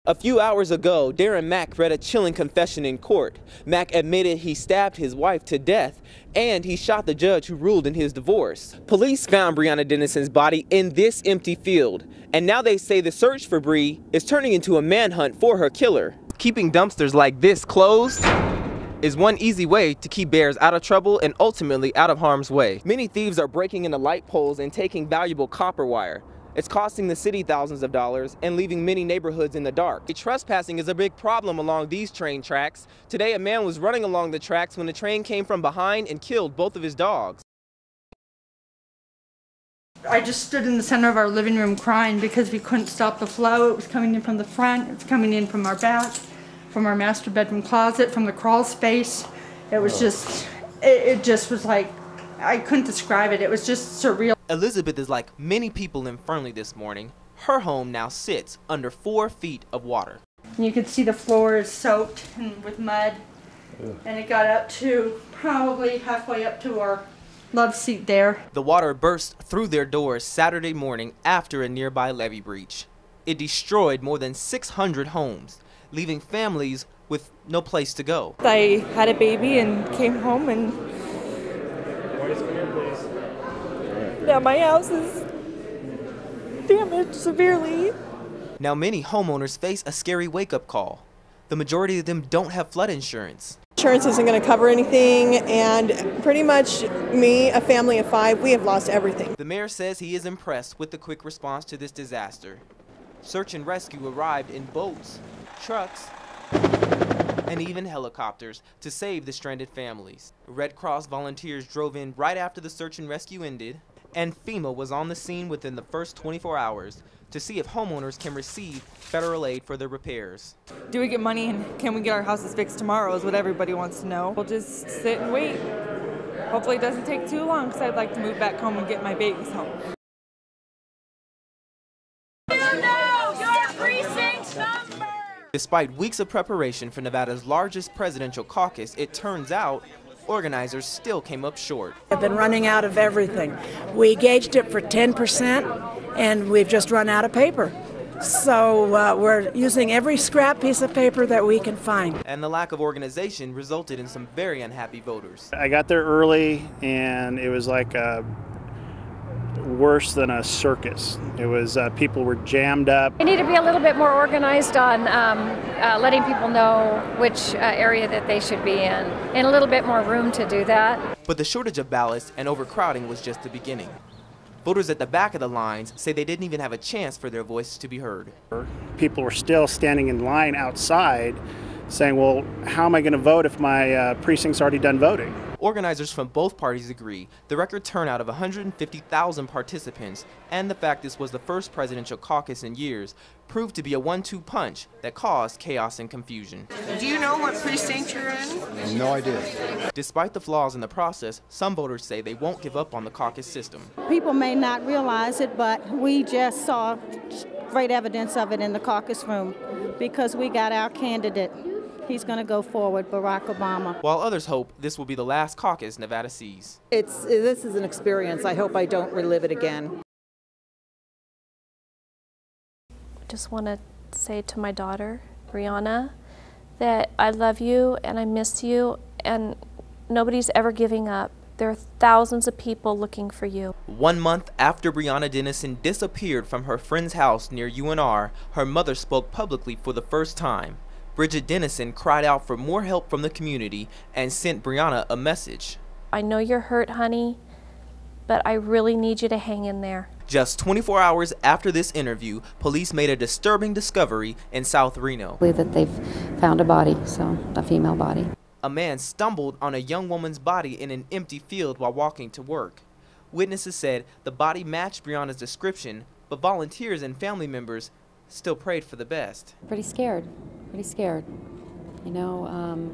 A few hours ago, Darren Mack read a chilling confession in court. Mack admitted he stabbed his wife to death and he shot the judge who ruled in his divorce. Police found Breonna Dennison's body in this empty field, and now they say the search for Bree is turning into a manhunt for her killer. Keeping dumpsters like this closed is one easy way to keep bears out of trouble and ultimately out of harm's way. Many thieves are breaking into light poles and taking valuable copper wire. It's costing the city thousands of dollars and leaving many neighborhoods in the dark. Trespassing is a big problem along these train tracks. Today, a man was running along the tracks when the train came from behind and killed both of his dogs. I just stood in the center of our living room crying because we couldn't stop the flow. It was coming in from the front, it was coming in from our back, from our master bedroom closet, from the crawl space. It was just, it just was like, I couldn't describe it. It was just surreal. Elizabeth is like many people in Fernley this morning. Her home now sits under 4 feet of water. And you could see the floor is soaked with mud. And it got up to probably halfway up to our love seat there. The water burst through their doors Saturday morning after a nearby levee breach. It destroyed more than 600 homes, leaving families with no place to go. I had a baby and came home, and now my house is damaged severely. Now many homeowners face a scary wake-up call. The majority of them don't have flood insurance. Insurance isn't going to cover anything, and pretty much me, a family of 5, we have lost everything. The mayor says he is impressed with the quick response to this disaster. Search and rescue arrived in boats, trucks, and even helicopters to save the stranded families. Red Cross volunteers drove in right after the search and rescue ended, and FEMA was on the scene within the first 24 hours to see if homeowners can receive federal aid for their repairs. Do we get money, and can we get our houses fixed tomorrow is what everybody wants to know. We'll just sit and wait. Hopefully it doesn't take too long, because I'd like to move back home and get my babies home. You know your precinct number! Despite weeks of preparation for Nevada's largest presidential caucus, it turns out organizers still came up short. I've been running out of everything. We gauged it for 10% and we've just run out of paper. So we're using every scrap piece of paper that we can find. And the lack of organization resulted in some very unhappy voters. I got there early and it was like worse than a circus. It was people were jammed up. We need to be a little bit more organized on letting people know which area that they should be in, and a little bit more room to do that. But the shortage of ballots and overcrowding was just the beginning. Voters at the back of the lines say they didn't even have a chance for their voices to be heard. People were still standing in line outside saying, well, how am I going to vote if my precinct's already done voting? Organizers from both parties agree the record turnout of 150,000 participants and the fact this was the first presidential caucus in years proved to be a 1-2 punch that caused chaos and confusion. Do you know what precinct you're in? No idea. Despite the flaws in the process, some voters say they won't give up on the caucus system. People may not realize it, but we just saw great evidence of it in the caucus room because we got our candidate. He's going to go forward, Barack Obama. While others hope this will be the last caucus Nevada sees. This is an experience. I hope I don't relive it again. I just want to say to my daughter, Breonna, that I love you and I miss you, and nobody's ever giving up. There are thousands of people looking for you. 1 month after Breonna Dennison disappeared from her friend's house near UNR, her mother spoke publicly for the first time. Bridget Dennison cried out for more help from the community and sent Breonna a message. I know you're hurt, honey, but I really need you to hang in there. Just 24 hours after this interview, police made a disturbing discovery in South Reno. I believe that they've found a body, so a female body. A man stumbled on a young woman's body in an empty field while walking to work. Witnesses said the body matched Breonna's description, but volunteers and family members still prayed for the best. Pretty scared. You know,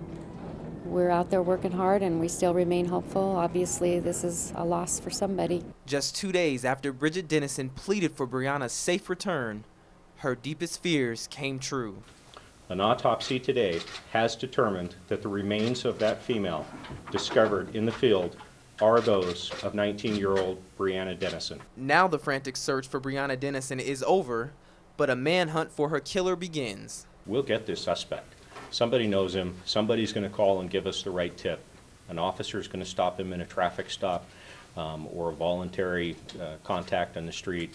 we're out there working hard and we still remain hopeful. Obviously, this is a loss for somebody. Just 2 days after Bridget Dennison pleaded for Breonna's safe return, her deepest fears came true. An autopsy today has determined that the remains of that female discovered in the field are those of 19-year-old Breonna Dennison. Now the frantic search for Breonna Dennison is over, but a manhunt for her killer begins. We'll get this suspect. Somebody knows him. Somebody's going to call and give us the right tip. An officer is going to stop him in a traffic stop or a voluntary contact on the street.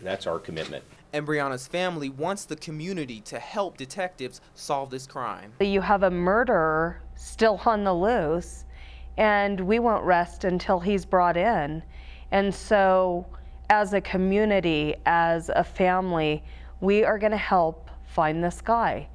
That's our commitment. And Brianna's family wants the community to help detectives solve this crime. You have a murderer still on the loose, and we won't rest until he's brought in. And so, as a community, as a family, we are going to help find this guy.